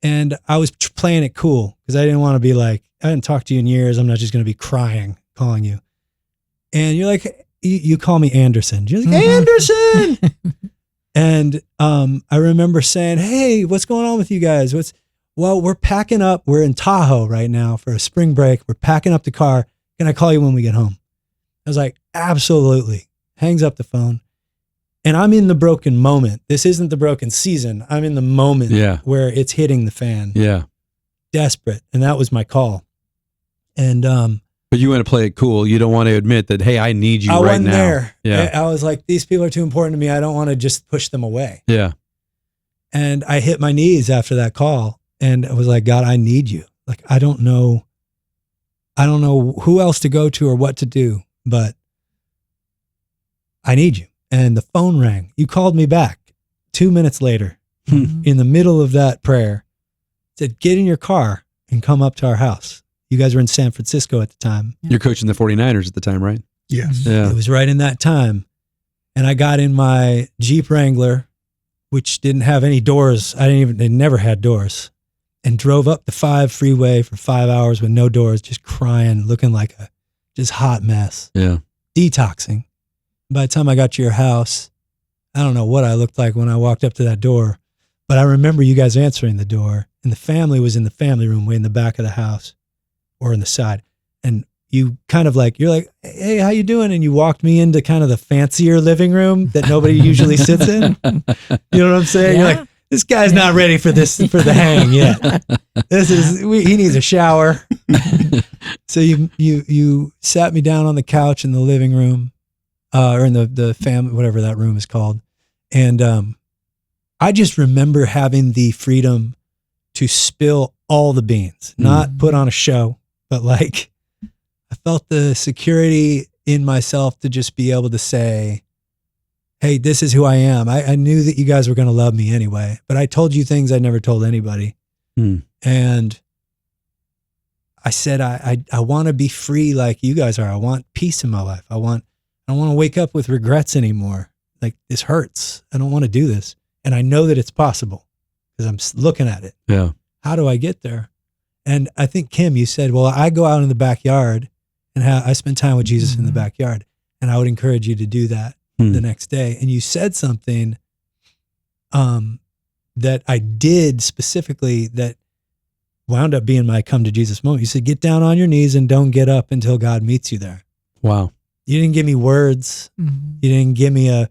And I was playing it cool because I didn't want to be like, I hadn't talked to you in years. I'm not just going to be crying, calling you. And you're like, you call me Anderson. You're like, Anderson. And I remember saying, hey, what's going on with you guys? Well, we're packing up. We're in Tahoe right now for a spring break. We're packing up the car. Can I call you when we get home? I was like, absolutely. Hangs up the phone. And I'm in the broken moment. This isn't the broken season. I'm in the moment where it's hitting the fan. Yeah. Desperate. And that was my call. And but you want to play it cool. You don't want to admit that, hey, I need you right now. I wasn't there. Yeah. I was like, these people are too important to me. I don't want to just push them away. Yeah. And I hit my knees after that call and I was like, God, I need you. Like, I don't know who else to go to or what to do, but I need you. And the phone rang. You called me back 2 minutes later in the middle of that prayer. Said, get in your car and come up to our house. You guys were in San Francisco at the time. You're coaching the 49ers at the time, right? Yes. Yeah. It was right in that time. And I got in my Jeep Wrangler, which didn't have any doors. They never had doors. And drove up the 5 freeway for 5 hours with no doors, just crying, looking like a just hot mess. Yeah. But I remember you guys answering the door, and the family was in the family room way in the back of the house or in the side. And you kind of like, you're like, hey, how you doing? And you walked me into kind of the fancier living room that nobody usually sits in. You know what I'm saying? Yeah. You're like, this guy's not ready for the hang yet. He needs a shower. So you sat me down on the couch in the living room, or in the family, whatever that room is called. And I just remember having the freedom to spill all the beans, not put on a show, but like I felt the security in myself to just be able to say, hey, this is who I am. I knew that you guys were going to love me anyway, but I told you things I never told anybody. And I said, I want to be free like you guys are. I want peace in my life. I don't want to wake up with regrets anymore. Like, this hurts. I don't want to do this. And I know that it's possible because I'm looking at it. Yeah. How do I get there? And I think, Kim, you said, well, I go out in the backyard and I spend time with Jesus in the backyard. And I would encourage you to do that the next day. And you said something that I did specifically that wound up being my come to Jesus moment. You said, get down on your knees and don't get up until God meets you there. Wow. You didn't give me words. You didn't give me a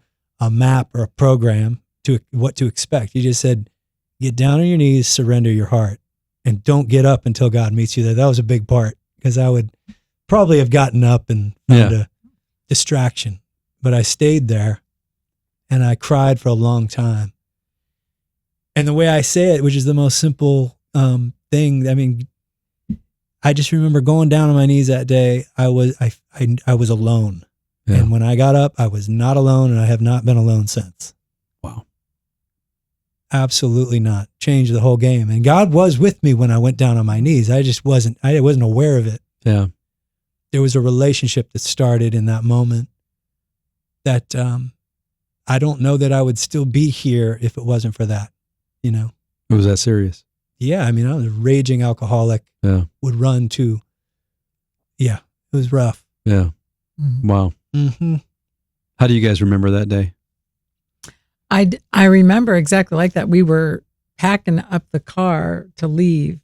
map or a program to what to expect. You just said, get down on your knees, surrender your heart, and don't get up until God meets you there. That was a big part because I would probably have gotten up and found a distraction, but I stayed there and I cried for a long time. And the way I say it, which is the most simple thing, I mean, I just remember going down on my knees that day. I was alone. Yeah. And when I got up, I was not alone, and I have not been alone since. Wow. Absolutely not. Changed the whole game. And God was with me when I went down on my knees. I wasn't aware of it. Yeah. There was a relationship that started in that moment that I don't know that I would still be here if it wasn't for that, you know? It was that serious? Yeah. I mean, I was a raging alcoholic. Yeah. Would run to, it was rough. Yeah. Wow. Mm-hmm. How do you guys remember that day? I remember exactly like that. We were packing up the car to leave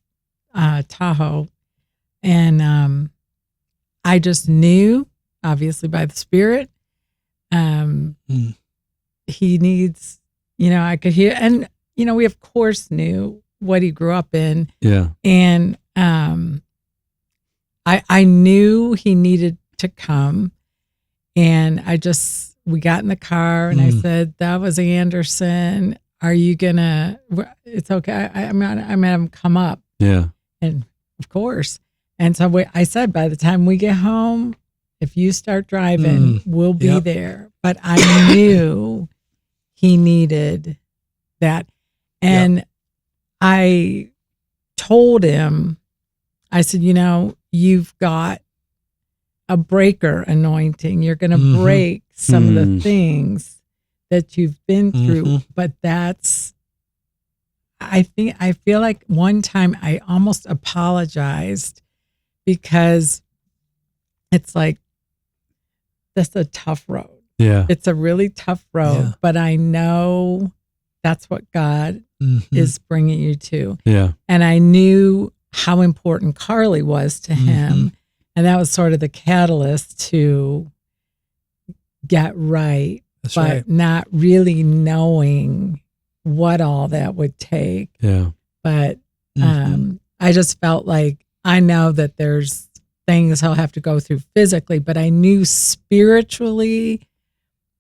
Tahoe, and I just knew, obviously by the Spirit, he needs, I could hear, and we of course knew what he grew up in. Yeah. And I knew he needed to come, and we got in the car and I said, that was Anderson. Are you gonna, it's okay. I'm gonna have him come up. Yeah. And of course. And so I said, by the time we get home, if you start driving, we'll be there. But I knew he needed that. And I told him, I said, you've got a breaker anointing. You're going to break some of the things that you've been through. But I feel like one time I almost apologized because it's like, that's a tough road. Yeah. It's a really tough road, but I know that's what God is bringing you to. Yeah. And I knew how important Carly was to him. And that was sort of the catalyst to get right, not really knowing what all that would take. Yeah. But I just felt like I know that there's things I'll have to go through physically, but I knew spiritually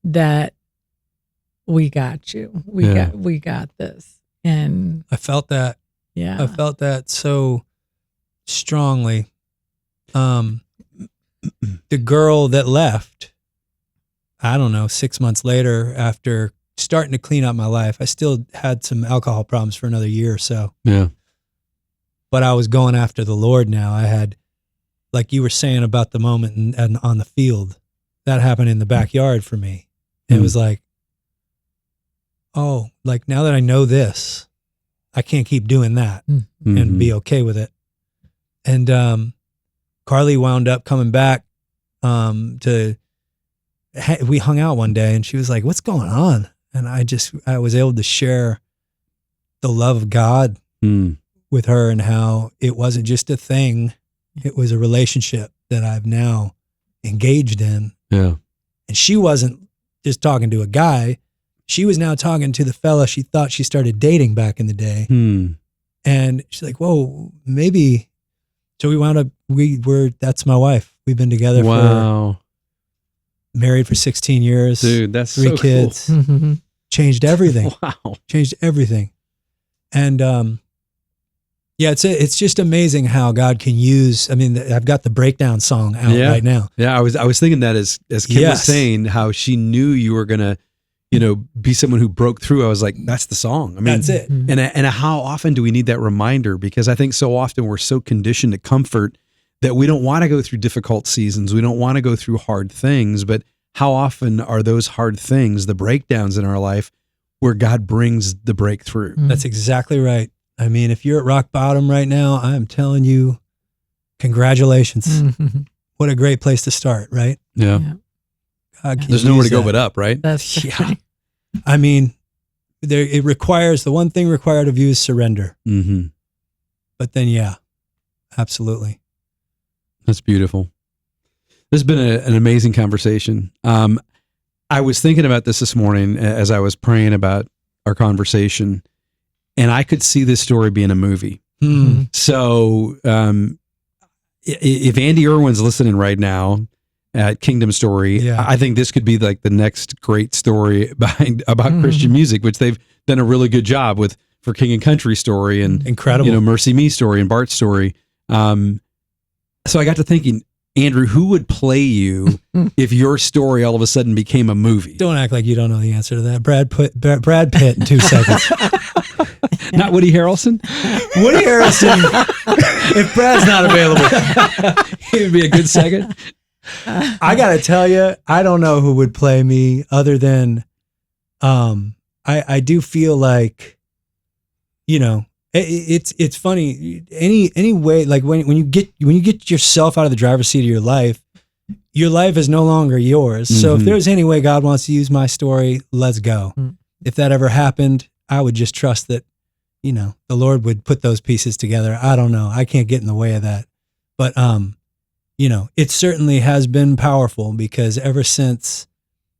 that we got you. We got this. And I felt that. Yeah. I felt that so strongly. The girl that left, I don't know, 6 months later, after starting to clean up my life, I still had some alcohol problems for another year or so. Yeah. But I was going after the Lord now. I had, like you were saying about the moment and on the field, that happened in the backyard for me. And it was like, oh, like now that I know this, I can't keep doing that and be okay with it. And Carly wound up coming back we hung out one day and she was like, what's going on? And I was able to share the love of God Mm. with her and how it wasn't just a thing. It was a relationship that I've now engaged in. Yeah. And she wasn't just talking to a guy. She was now talking to the fella she thought she started dating back in the day. Hmm. And she's like, whoa, maybe. So we wound up, that's my wife. We've been together married for 16 years. Dude, that's 3 so kids. Mm-hmm. Changed everything. Wow. Changed everything. And yeah, it's just amazing how God can use. I mean, I've got the breakdown song out right now. Yeah, I was thinking that as Kim was saying how she knew you were gonna, be someone who broke through. I was like, that's the song. I mean, That's it. And how often do we need that reminder? Because I think so often we're so conditioned to comfort that we don't want to go through difficult seasons. We don't want to go through hard things. But how often are those hard things, the breakdowns in our life, where God brings the breakthrough? That's exactly right. I mean, if you're at rock bottom right now, I'm telling you, congratulations. Mm-hmm. What a great place to start, right? Yeah. God can There's nowhere to use go that. but up, right? That's Yeah. I mean, the one thing required of you is surrender. Mm-hmm. But then, yeah, absolutely. That's beautiful. This has been an amazing conversation. I was thinking about this morning as I was praying about our conversation, and I could see this story being a movie. Hmm. So if Andy Irwin's listening right now at Kingdom Story, Yeah. I think this could be like the next great story about Christian music, which they've done a really good job with for King and Country Story and Incredible. Mercy Me Story and Bart's Story. So I got to thinking, Andrew, who would play you if your story all of a sudden became a movie? Don't act like you don't know the answer to that. Brad Pitt in 2 seconds. Not Woody Harrelson? Woody Harrelson, if Brad's not available. He would be a good second. I got to tell you, I don't know who would play me other than I do feel like, it's funny. Any way, like when you get yourself out of the driver's seat of your life is no longer yours. So if there's any way God wants to use my story, let's go. If that ever happened, I would just trust that, the Lord would put those pieces together. I don't know. I can't get in the way of that. But, it certainly has been powerful because ever since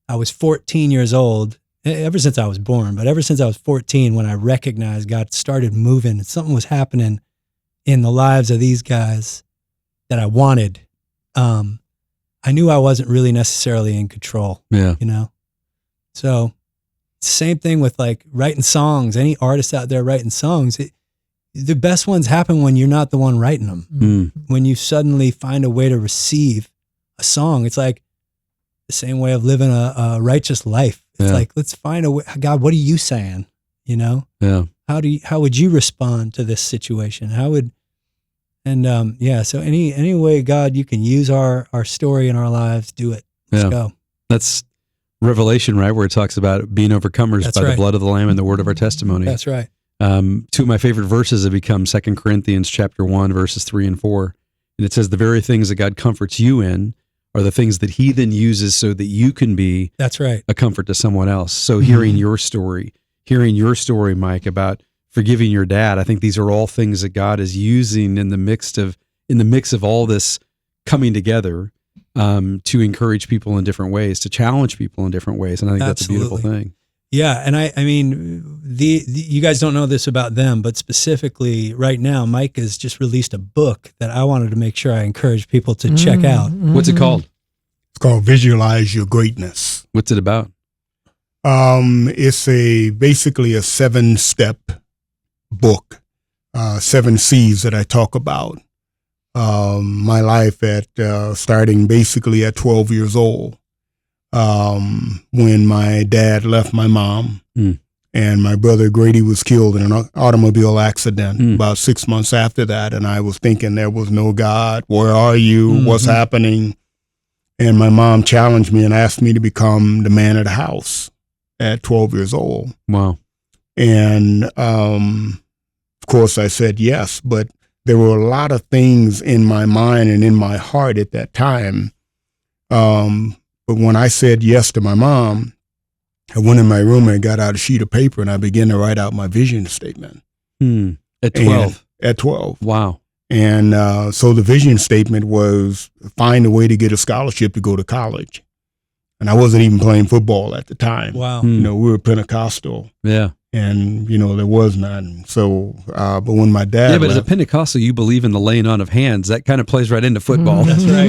I was 14 years old, ever since I was born, but ever since I was 14, when I recognized God started moving and something was happening in the lives of these guys that I wanted, I knew I wasn't really necessarily in control, Yeah. So same thing with like writing songs. Any artist out there writing songs, the best ones happen when you're not the one writing them. Mm. When you suddenly find a way to receive a song, it's like the same way of living a righteous life. It's like, let's find a way. God, what are you saying? Yeah. How would you respond to this situation? So any way, God, you can use our story in our lives, do it. Let's go. That's Revelation, right? Where it talks about being overcomers That's by right. the blood of the Lamb and the word of our testimony. That's right. 2 of my favorite verses have become 2 Corinthians chapter 1, verses 3 and 4. And it says, the very things that God comforts you in are the things that he then uses so that you can be That's right. a comfort to someone else. So hearing your story, Mike, about forgiving your dad, I think these are all things that God is using in the mix of all this coming together to encourage people in different ways, to challenge people in different ways. And I think that's a beautiful thing. Yeah. And I mean, you guys don't know this about them, but specifically right now, Mike has just released a book that I wanted to make sure I encourage people to check out. What's it called? It's called Visualize Your Greatness. What's it about? It's basically a 7-step book, 7 C's that I talk about. My life starting basically at 12 years old, when my dad left my mom and my brother Grady was killed in an automobile accident about 6 months after that. And I was thinking there was no God. Where are you? What's happening? And my mom challenged me and asked me to become the man of the house at 12 years old. Wow. And, of course I said yes, but there were a lot of things in my mind and in my heart at that time. But when I said yes to my mom, I went in my room and got out a sheet of paper and I began to write out my vision statement. At 12. At 12. Wow. And so the vision statement was find a way to get a scholarship to go to college. And I wasn't even playing football at the time. Wow. You know, we were Pentecostal. Yeah. And, you know, there was none. So, but when my dad Yeah, but as a left, Pentecostal, you believe in the laying on of hands. That kind of plays right into football. That's right.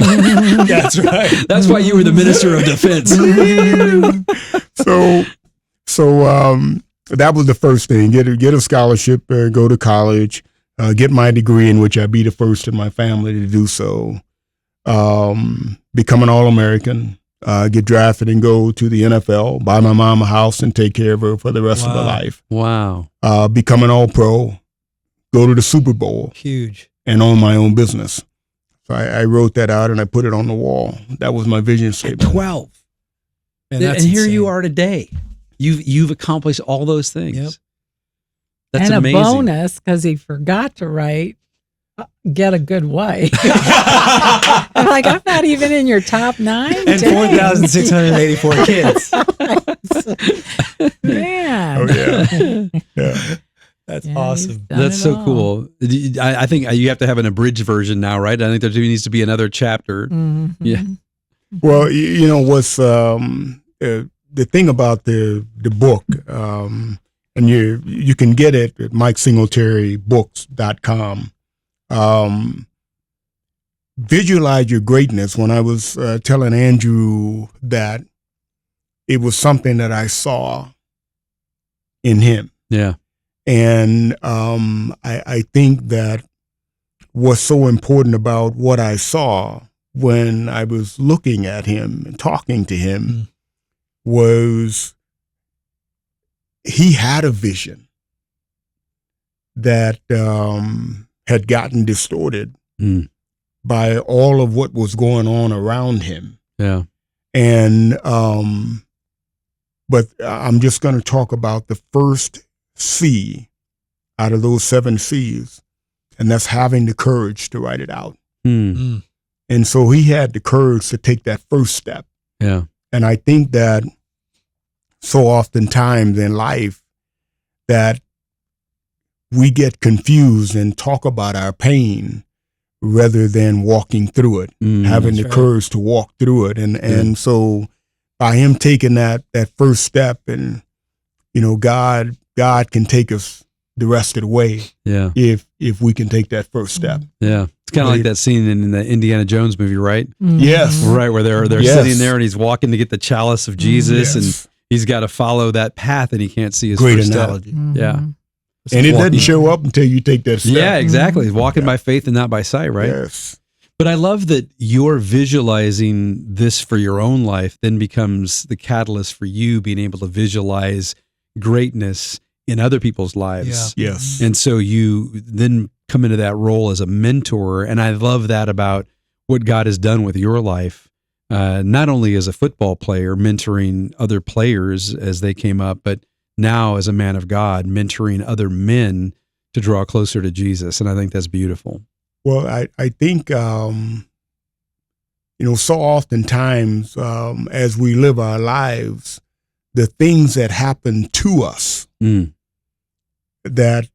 That's right. That's why you were the minister of defense. so that was the first thing, get a scholarship, go to college, get my degree, in which I'd be the first in my family to do so, become an All-American, get drafted and go to the NFL, buy my mom a house and take care of her for the rest of her life. Wow. Become an All-Pro, go to the Super Bowl. Huge. And own my own business. So I wrote that out and I put it on the wall. That was my vision statement. At 12. And, And that's here insane. you are today. You've accomplished all those things. Yep. That's and amazing. a bonus, because he forgot to write, get a good wife. I'm like, I'm not even in your top 9. And 4,684 kids. Man. Oh, yeah. Yeah. That's Yeah, awesome. he's done That's it so all. cool. I think you have to have an abridged version now, right? I think there needs to be another chapter. Mhm. Yeah. Well, you know what's the thing about the book, and you can get it at MikeSingletaryBooks.com. Visualize your greatness. When I was telling Andrew that it was something that I saw in him. Yeah. And I think that what's so important about what I saw when I was looking at him and talking to him was he had a vision that had gotten distorted by all of what was going on around him. Yeah. And but I'm just going to talk about the first C out of those 7 C's, and that's having the courage to write it out. Mm. And so he had the courage to take that first step. Yeah. And I think that so oftentimes in life that we get confused and talk about our pain rather than walking through it, having the courage to walk through it. And so by him taking that first step, and, you know, God can take us the rest of the way. Yeah. If we can take that first step. Yeah. It's kind of like that scene in the Indiana Jones movie, right? Yes. Right, where they're Yes. sitting there and he's walking to get the chalice of Jesus, and he's got to follow that path and he can't see his Great first analogy. step. Yeah. And it doesn't show up until you take that step. Yeah, exactly. He's walking by faith and not by sight, right? Yes. But I love that you're visualizing this for your own life, then becomes the catalyst for you being able to visualize greatness in other people's lives. Yeah. Yes. And so you then come into that role as a mentor. And I love that about what God has done with your life, not only as a football player, mentoring other players as they came up, but now as a man of God, mentoring other men to draw closer to Jesus. And I think that's beautiful. Well, I think, so oftentimes as we live our lives, the things that happen to us that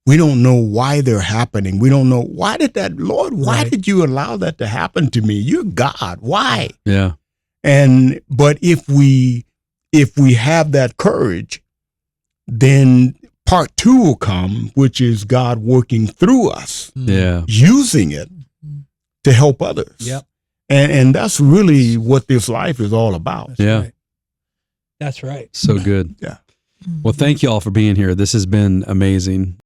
we don't know why they're happening. We don't know, why did did you allow that to happen to me? You're God. Why? Yeah. But if we have that courage, then part 2 will come, which is God working through us, using it to help others. Yep. And that's really what this life is all about. Right. That's right. So good. Yeah. Well, thank you all for being here. This has been amazing.